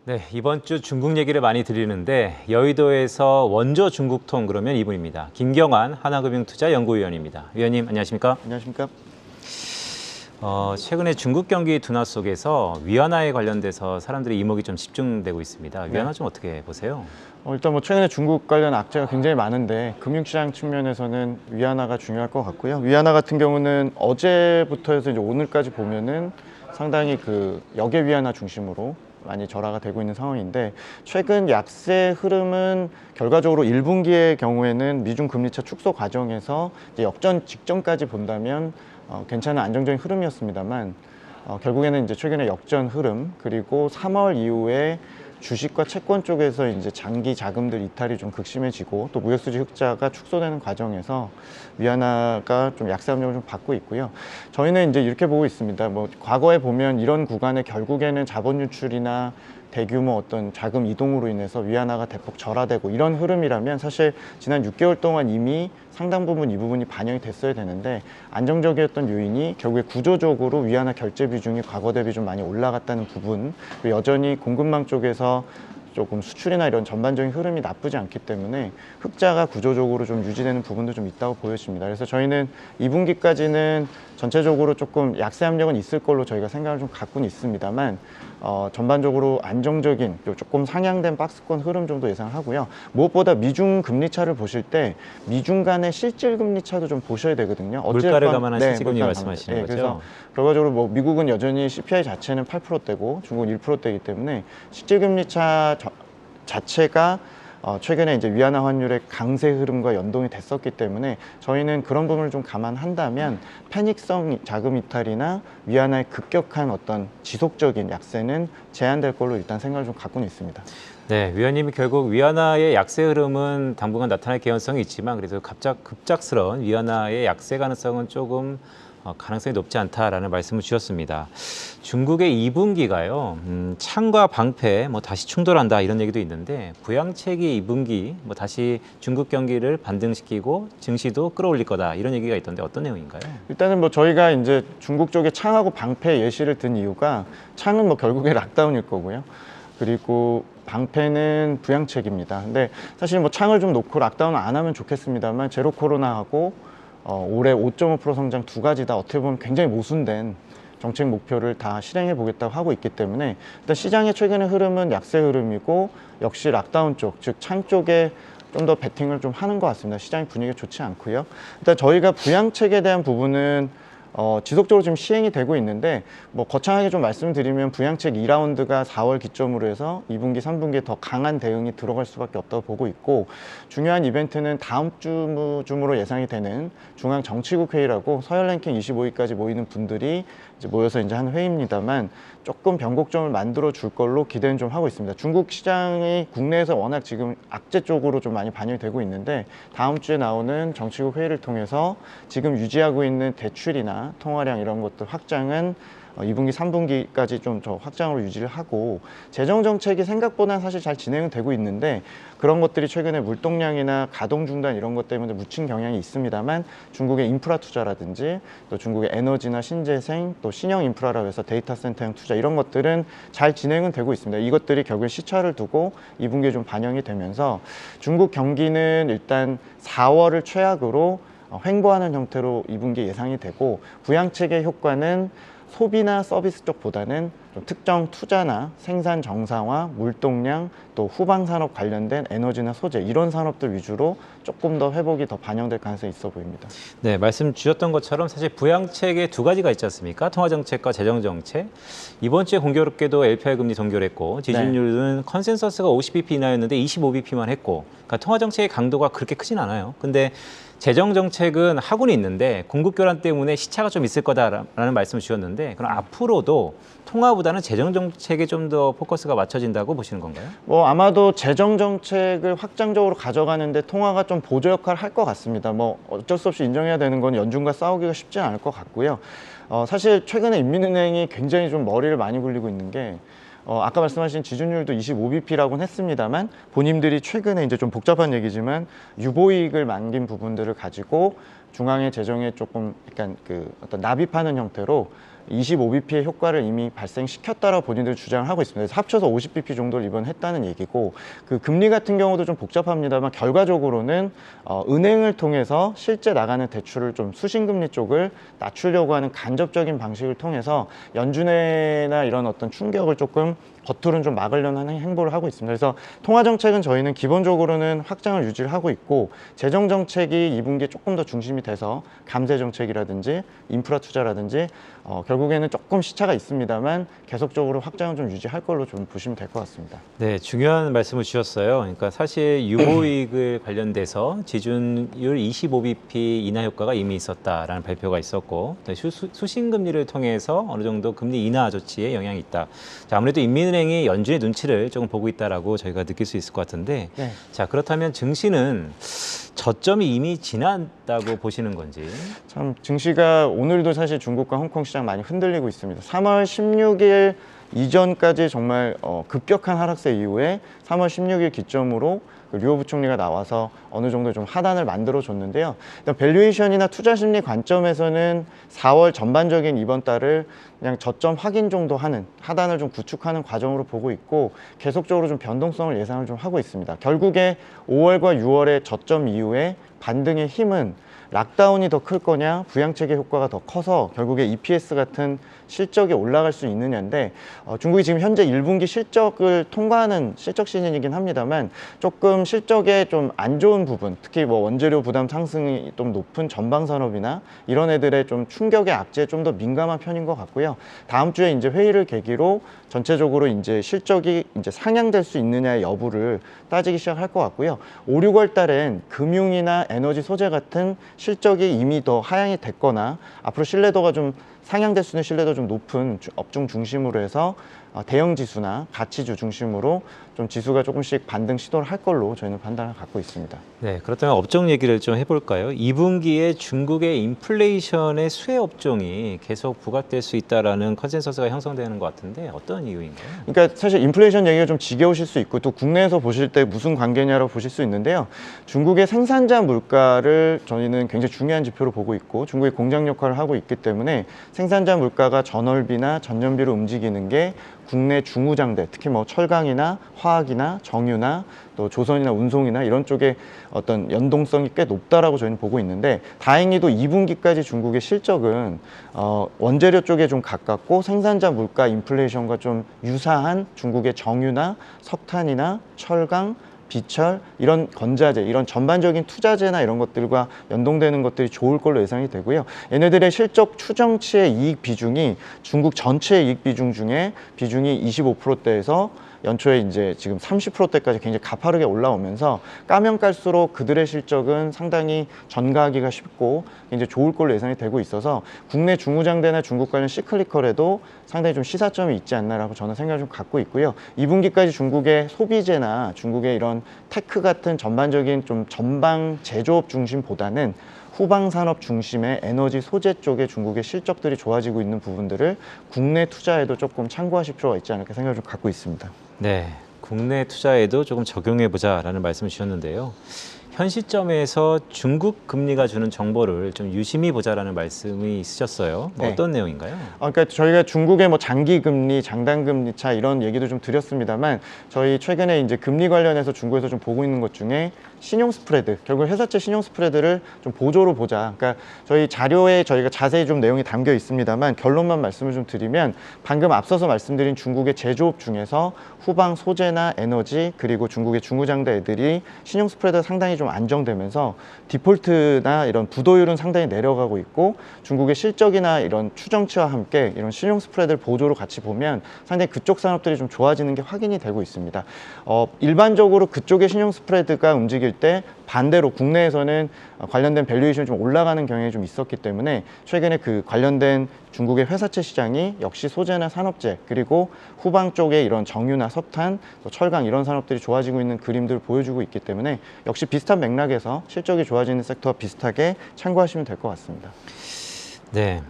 네, 이번 주 중국 얘기를 많이 드리는데 여의도에서 원조 중국통 그러면 이분입니다. 김경환 하나금융투자연구위원입니다. 위원님 안녕하십니까? 안녕하십니까? 최근에 중국 경기 둔화 속에서 위안화에 관련돼서 사람들의 이목이 좀 집중되고 있습니다. 위안화 좀 어떻게 보세요? 일단 뭐 최근에 중국 관련 악재가 굉장히 많은데 금융시장 측면에서는 위안화가 중요할 것 같고요. 위안화 같은 경우는 어제부터 해서 이제 오늘까지 보면은 상당히 그 역의 위안화 중심으로 많이 절하가 되고 있는 상황인데, 최근 약세 흐름은 결과적으로 1분기의 경우에는 미중 금리차 축소 과정에서 이제 역전 직전까지 본다면 괜찮은 안정적인 흐름이었습니다만, 결국에는 이제 최근에 역전 흐름, 그리고 3월 이후에 주식과 채권 쪽에서 이제 장기 자금들 이탈이 좀 극심해지고 또 무역수지 흑자가 축소되는 과정에서 위안화가 좀 약세 압력을 좀 받고 있고요. 저희는 이제 이렇게 보고 있습니다. 뭐 과거에 보면 이런 구간에 결국에는 자본 유출이나 대규모 어떤 자금 이동으로 인해서 위안화가 대폭 절하되고 이런 흐름이라면 사실 지난 6개월 동안 이미 상당 부분 이 부분이 반영이 됐어야 되는데, 안정적이었던 요인이 결국에 구조적으로 위안화 결제 비중이 과거 대비 좀 많이 올라갔다는 부분, 그리고 여전히 공급망 쪽에서 조금 수출이나 이런 전반적인 흐름이 나쁘지 않기 때문에 흑자가 구조적으로 좀 유지되는 부분도 좀 있다고 보여집니다. 그래서 저희는 2분기까지는 전체적으로 조금 약세 압력은 있을 걸로 저희가 생각을 좀 갖고는 있습니다만, 전반적으로 안정적인 조금 상향된 박스권 흐름 정도 예상하고요. 무엇보다 미중 금리 차를 보실 때 미중 간의 실질 금리 차도 좀 보셔야 되거든요. 물가를 감안한 실질 금리 말씀하시는 거죠? 그래서 결과적으로 뭐 미국은 여전히 CPI 자체는 8%대고 중국은 1%대이기 때문에 실질 금리 차 자체가 최근에 이제 위안화 환율의 강세 흐름과 연동이 됐었기 때문에 저희는 그런 부분을 좀 감안한다면 패닉성 자금 이탈이나 위안화의 급격한 어떤 지속적인 약세는 제한될 걸로 일단 생각을 좀 갖고는 있습니다. 네, 위원님이 결국 위안화의 약세 흐름은 당분간 나타날 개연성이 있지만 그래도 급작스러운 위안화의 약세 가능성은 조금 가능성이 높지 않다라는 말씀을 주셨습니다. 중국의 2분기가요, 창과 방패 다시 충돌한다 이런 얘기도 있는데, 부양책이 2분기 다시 중국 경기를 반등시키고 증시도 끌어올릴 거다 이런 얘기가 있던데 어떤 내용인가요? 일단은 뭐 저희가 이제 중국 쪽에 창하고 방패 예시를 든 이유가, 창은 뭐 결국에 락다운일 거고요. 그리고 방패는 부양책입니다. 근데 사실 뭐 창을 좀 놓고 락다운을 안 하면 좋겠습니다만, 제로 코로나하고 올해 5.5% 성장 두 가지 다 어떻게 보면 굉장히 모순된 정책 목표를 다 실행해 보겠다고 하고 있기 때문에, 일단 시장의 최근의 흐름은 약세 흐름이고 역시 락다운 쪽, 즉 창 쪽에 좀 더 베팅을 좀 하는 것 같습니다. 시장의 분위기가 좋지 않고요. 일단 저희가 부양책에 대한 부분은 지속적으로 지금 시행이 되고 있는데, 뭐 거창하게 좀 말씀드리면 부양책 2라운드가 4월 기점으로 해서 2분기, 3분기에 더 강한 대응이 들어갈 수밖에 없다고 보고 있고, 중요한 이벤트는 다음 주로 예상이 되는 중앙정치국 회의라고 서열 랭킹 25위까지 모이는 분들이 이제 모여서 이제 한 회의입니다만, 조금 변곡점을 만들어 줄 걸로 기대는 좀 하고 있습니다. 중국 시장이 국내에서 워낙 지금 악재 쪽으로 좀 많이 반영이 되고 있는데, 다음 주에 나오는 정치국 회의를 통해서 지금 유지하고 있는 대출이나 통화량 이런 것들 확장은 2분기, 3분기까지 좀 더 확장으로 유지를 하고, 재정 정책이 생각보다는 사실 잘 진행은 되고 있는데, 그런 것들이 최근에 물동량이나 가동 중단 이런 것 때문에 묻힌 경향이 있습니다만, 중국의 인프라 투자라든지 또 중국의 에너지나 신재생, 또 신형 인프라라고 해서 데이터 센터형 투자 이런 것들은 잘 진행은 되고 있습니다. 이것들이 결국에 시차를 두고 2분기에 좀 반영이 되면서 중국 경기는 일단 4월을 최악으로 횡보하는 형태로 2분기에 예상이 되고, 부양책의 효과는 소비나 서비스 쪽보다는 좀 특정 투자나 생산 정상화, 물동량, 또 후방산업 관련된 에너지나 소재 이런 산업들 위주로 조금 더 회복이 더 반영될 가능성이 있어 보입니다. 네, 말씀 주셨던 것처럼 사실 부양책에 두 가지가 있지 않습니까? 통화정책과 재정정책. 이번 주에 공교롭게도 LPR 금리 동결했고, 지지율은 컨센서스가 50bp 이하였는데 25bp만 했고, 그러니까 통화정책의 강도가 그렇게 크진 않아요. 근데 재정정책은 하고는 있는데 공급 교란 때문에 시차가 좀 있을 거다라는 말씀을 주셨는데, 그럼 앞으로도 통화보다는 재정정책에 좀 더 포커스가 맞춰진다고 보시는 건가요? 뭐 아마도 재정정책을 확장적으로 가져가는데 통화가 좀 보조 역할을 할 것 같습니다. 뭐 어쩔 수 없이 인정해야 되는 건 연준과 싸우기가 쉽지 않을 것 같고요. 사실 최근에 인민은행이 굉장히 좀 머리를 많이 굴리고 있는 게, 아까 말씀하신 지준율도 25bp라고는 했습니다만, 본인들이 최근에 이제 좀 복잡한 얘기지만 유보이익을 남긴 부분들을 가지고 중앙의 재정에 조금 약간 그 어떤 납입하는 형태로 25bp의 효과를 이미 발생시켰다라고 본인들 주장을 하고 있습니다. 그래서 합쳐서 50bp 정도를 이번에 했다는 얘기고, 그 금리 같은 경우도 좀 복잡합니다만 결과적으로는 은행을 통해서 실제 나가는 대출을 좀 수신금리 쪽을 낮추려고 하는 간접적인 방식을 통해서 연준회나 이런 어떤 충격을 조금 겉으로는 좀 막으려는 행보를 하고 있습니다. 그래서 통화정책은 저희는 기본적으로는 확장을 유지를 하고 있고, 재정정책이 2분기에 조금 더 중심이 돼서 감세정책이라든지 인프라 투자라든지 결국에는 조금 시차가 있습니다만 계속적으로 확장을 좀 유지할 걸로 좀 보시면 될 것 같습니다. 네, 중요한 말씀을 주셨어요. 그러니까 사실 유보이익을 관련돼서 지준율 25bp 인하 효과가 이미 있었다라는 발표가 있었고, 수신금리를 통해서 어느 정도 금리 인하 조치에 영향이 있다. 자, 아무래도 인민은행이 연준의 눈치를 조금 보고 있다라고 저희가 느낄 수 있을 것 같은데, 네. 자, 그렇다면 증시는 저점이 이미 지났다고 보시는 건지. 참 증시가 오늘도 사실 중국과 홍콩 시장 많이 흔들리고 있습니다. 3월 16일 이전까지 정말 급격한 하락세 이후에 3월 16일 기점으로 류호 부총리가 나와서 어느 정도 좀 하단을 만들어 줬는데요. 일단 밸류에이션이나 투자 심리 관점에서는 4월 전반적인 이번 달을 그냥 저점 확인 정도 하는, 하단을 좀 구축하는 과정으로 보고 있고, 계속적으로 좀 변동성을 예상을 좀 하고 있습니다. 결국에 5월과 6월의 저점 이후에 반등의 힘은 락다운이 더 클 거냐, 부양책의 효과가 더 커서 결국에 EPS 같은 실적이 올라갈 수 있느냐인데, 중국이 지금 현재 1분기 실적을 통과하는 실적 시즌이긴 합니다만 조금 실적에 좀 안 좋은 부분, 특히 뭐 원재료 부담 상승이 좀 높은 전방 산업이나 이런 애들의 좀 충격의 악재에 좀 더 민감한 편인 것 같고요. 다음 주에 이제 회의를 계기로 전체적으로 이제 실적이 이제 상향될 수 있느냐의 여부를 따지기 시작할 것 같고요. 5, 6월 달엔 금융이나 에너지 소재 같은 실적이 이미 더 하향이 됐거나 앞으로 신뢰도가 좀 상향될 수 있는 신뢰도 좀 높은 업종 중심으로 해서 대형 지수나 가치주 중심으로 좀 지수가 조금씩 반등 시도를 할 걸로 저희는 판단을 갖고 있습니다. 네, 그렇다면 업종 얘기를 좀 해볼까요? 2분기에 중국의 인플레이션의 수혜 업종이 계속 부각될 수 있다라는 컨센서스가 형성되는 것 같은데 어떤 이유인가요? 그러니까 사실 인플레이션 얘기가 좀 지겨우실 수 있고 또 국내에서 보실 때 무슨 관계냐라고 보실 수 있는데요. 중국의 생산자 물가를 저희는 굉장히 중요한 지표로 보고 있고 중국이 공장 역할을 하고 있기 때문에 생산자 물가가 전월비나 전년비로 움직이는 게 국내 중우장대, 특히 뭐 철강이나 화학이나 정유나 또 조선이나 운송이나 이런 쪽에 어떤 연동성이 꽤 높다라고 저희는 보고 있는데, 다행히도 2분기까지 중국의 실적은 원재료 쪽에 좀 가깝고 생산자 물가 인플레이션과 좀 유사한 중국의 정유나 석탄이나 철강, 비철, 이런 건자재, 이런 전반적인 투자재나 이런 것들과 연동되는 것들이 좋을 걸로 예상이 되고요. 얘네들의 실적 추정치의 이익 비중이 중국 전체 이익 비중 중에 비중이 25%대에서 연초에 이제 지금 30%대까지 굉장히 가파르게 올라오면서 까면 깔수록 그들의 실적은 상당히 전가하기가 쉽고 굉장히 좋을 걸로 예상이 되고 있어서 국내 중우장대나 중국 관련 시클리컬에도 상당히 좀 시사점이 있지 않나라고 저는 생각을 좀 갖고 있고요. 2분기까지 중국의 소비재나 중국의 이런 테크 같은 전반적인 좀 전방 제조업 중심보다는 후방 산업 중심의 에너지 소재 쪽에 중국의 실적들이 좋아지고 있는 부분들을 국내 투자에도 조금 참고하실 필요가 있지 않을까 생각을 좀 갖고 있습니다. 네, 국내 투자에도 조금 적용해 보자라는 말씀을 주셨는데요. 현 시점에서 중국 금리가 주는 정보를 좀 유심히 보자라는 말씀이 있으셨어요. 네. 어떤 내용인가요? 그러니까 저희가 중국의 뭐 장기 금리, 장단 금리 차 이런 얘기도 좀 드렸습니다만, 저희 최근에 이제 금리 관련해서 중국에서 좀 보고 있는 것 중에 신용 스프레드, 결국 회사채 신용 스프레드를 좀 보조로 보자. 그러니까 저희 자료에 저희가 자세히 좀 내용이 담겨 있습니다만 결론만 말씀을 좀 드리면, 방금 앞서서 말씀드린 중국의 제조업 중에서 후방 소재나 에너지 그리고 중국의 중우장대 애들이 신용 스프레드가 상당히 좀 안정되면서 디폴트나 이런 부도율은 상당히 내려가고 있고, 중국의 실적이나 이런 추정치와 함께 이런 신용 스프레드를 보조로 같이 보면 상당히 그쪽 산업들이 좀 좋아지는 게 확인이 되고 있습니다. 일반적으로 그쪽의 신용 스프레드가 움직일 때 반대로 국내에서는 관련된 밸류에이션이 좀 올라가는 경향이 좀 있었기 때문에 최근에 그 관련된 중국의 회사채 시장이 역시 소재나 산업재 그리고 후방 쪽에 이런 정유나 석탄, 또 철강 이런 산업들이 좋아지고 있는 그림들을 보여주고 있기 때문에 역시 비슷한 맥락에서 실적이 좋아지는 섹터와 비슷하게 참고하시면 될 것 같습니다. 네,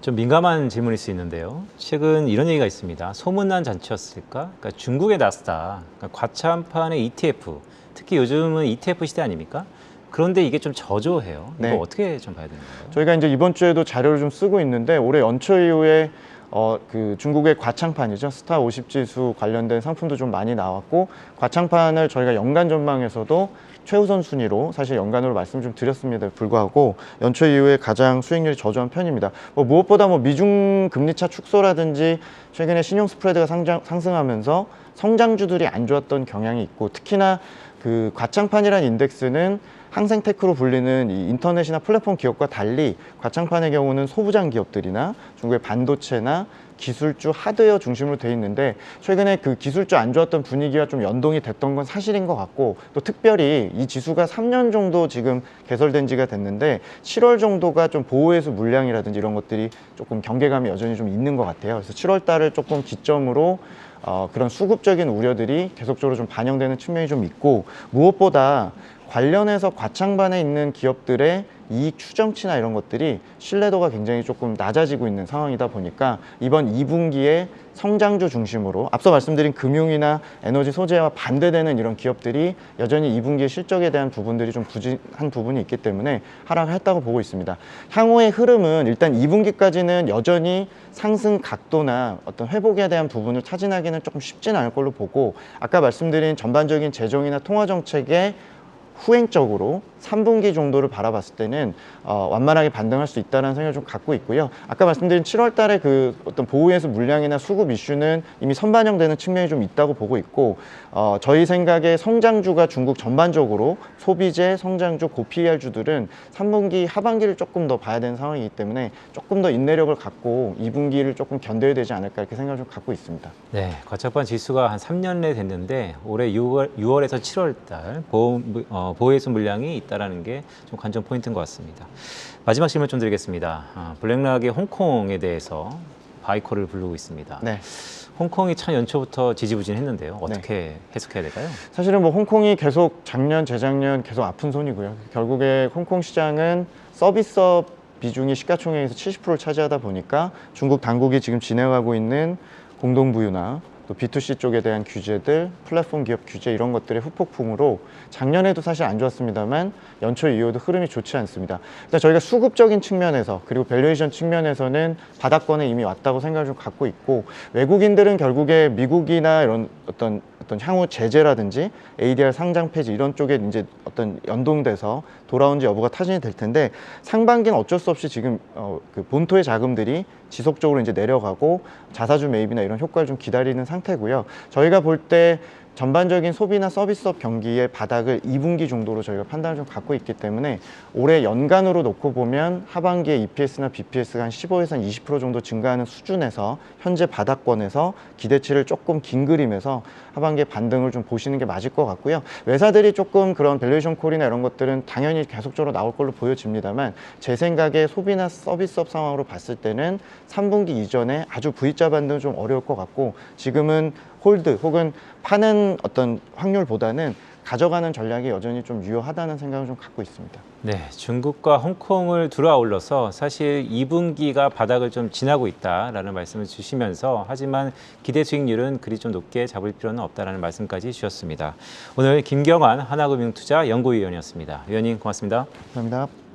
좀 민감한 질문일 수 있는데요. 최근 이런 얘기가 있습니다. 소문난 잔치였을까? 그러니까 중국의 나스닥, 그러니까 과차판의 ETF, 특히 요즘은 ETF 시대 아닙니까? 그런데 이게 좀 저조해요. 네. 이거 어떻게 좀 봐야 되는 거예요? 저희가 이제 이번 주에도 자료를 좀 쓰고 있는데 올해 연초 이후에 그 중국의 과창판이죠. 스타 50 지수 관련된 상품도 좀 많이 나왔고 과창판을 저희가 연간 전망에서도 최우선 순위로 사실 연간으로 말씀 좀 드렸습니다. 불구하고 연초 이후에 가장 수익률이 저조한 편입니다. 무엇보다 미중 금리차 축소라든지 최근에 신용 스프레드가 상승하면서 성장주들이 안 좋았던 경향이 있고 특히나 그 과창판이라는 인덱스는 항생테크로 불리는 이 인터넷이나 플랫폼 기업과 달리 과창판의 경우는 소부장 기업들이나 중국의 반도체나 기술주, 하드웨어 중심으로 돼 있는데 최근에 그 기술주 안 좋았던 분위기와 좀 연동이 됐던 건 사실인 것 같고 또 특별히 이 지수가 3년 정도 지금 개설된 지가 됐는데 7월 정도가 좀 보호해수 물량이라든지 이런 것들이 조금 경계감이 여전히 좀 있는 것 같아요. 그래서 7월 달을 조금 기점으로 그런 수급적인 우려들이 계속적으로 좀 반영되는 측면이 좀 있고 무엇보다 관련해서 과창반에 있는 기업들의 이익 추정치나 이런 것들이 신뢰도가 굉장히 조금 낮아지고 있는 상황이다 보니까 이번 2분기에 성장주 중심으로 앞서 말씀드린 금융이나 에너지 소재와 반대되는 이런 기업들이 여전히 2분기의 실적에 대한 부분들이 좀 부진한 부분이 있기 때문에 하락했다고 보고 있습니다. 향후의 흐름은 일단 2분기까지는 여전히 상승 각도나 어떤 회복에 대한 부분을 타진하기는 조금 쉽지는 않을 걸로 보고 아까 말씀드린 전반적인 재정이나 통화 정책의 후행적으로 3분기 정도를 바라봤을 때는 완만하게 반등할 수 있다는 생각을 좀 갖고 있고요. 아까 말씀드린 7월 달에 그 어떤 보호해수 물량이나 수급 이슈는 이미 선반영되는 측면이 좀 있다고 보고 있고 저희 생각에 성장주가 중국 전반적으로 소비재, 성장주, 고PER주들은 3분기 하반기를 조금 더 봐야 되는 상황이기 때문에 조금 더 인내력을 갖고 2분기를 조금 견뎌야 되지 않을까 이렇게 생각을 좀 갖고 있습니다. 네, 과창판 지수가 한 3년 내 됐는데 올해 6월에서 7월 달 보호해수 물량이 있다라는 게 좀 관전 포인트인 것 같습니다. 마지막 질문 좀 드리겠습니다. 블랙락의 홍콩에 대해서 바이콜을 부르고 있습니다. 네. 홍콩이 참 연초부터 지지부진했는데요. 어떻게 해석해야 될까요? 사실은 홍콩이 계속 작년, 재작년 계속 아픈 손이고요. 결국에 홍콩 시장은 서비스업 비중이 시가총액에서 70%를 차지하다 보니까 중국 당국이 지금 진행하고 있는 공동부유나 또 B2C 쪽에 대한 규제들, 플랫폼 기업 규제 이런 것들의 후폭풍으로 작년에도 사실 안 좋았습니다만 연초 이후에도 흐름이 좋지 않습니다. 일단 저희가 수급적인 측면에서 그리고 밸류에이션 측면에서는 바닥권에 이미 왔다고 생각을 좀 갖고 있고 외국인들은 결국에 미국이나 이런 어떤 향후 제재라든지 ADR 상장 폐지 이런 쪽에 이제 어떤 연동돼서 돌아온지 여부가 타진이 될 텐데 상반기는 어쩔 수 없이 지금 그 본토의 자금들이 지속적으로 이제 내려가고 자사주 매입이나 이런 효과를 좀 기다리는 상태고요. 저희가 볼 때 전반적인 소비나 서비스업 경기의 바닥을 2분기 정도로 저희가 판단을 좀 갖고 있기 때문에 올해 연간으로 놓고 보면 하반기에 EPS나 BPS가 한 15에서 20% 정도 증가하는 수준에서 현재 바닥권에서 기대치를 조금 긴 그림에서 하반기에 반등을 좀 보시는 게 맞을 것 같고요. 외사들이 조금 그런 밸류에이션 콜이나 이런 것들은 당연히 계속적으로 나올 걸로 보여집니다만 제 생각에 소비나 서비스업 상황으로 봤을 때는 3분기 이전에 아주 V자 반등은 좀 어려울 것 같고 지금은 홀드 혹은 파는 어떤 확률보다는 가져가는 전략이 여전히 좀 유효하다는 생각을 좀 갖고 있습니다. 네, 중국과 홍콩을 둘러아울러서 사실 2분기가 바닥을 좀 지나고 있다라는 말씀을 주시면서 하지만 기대 수익률은 그리 좀 높게 잡을 필요는 없다라는 말씀까지 주셨습니다. 오늘 김경환 하나금융투자 연구위원이었습니다. 위원님 고맙습니다. 감사합니다.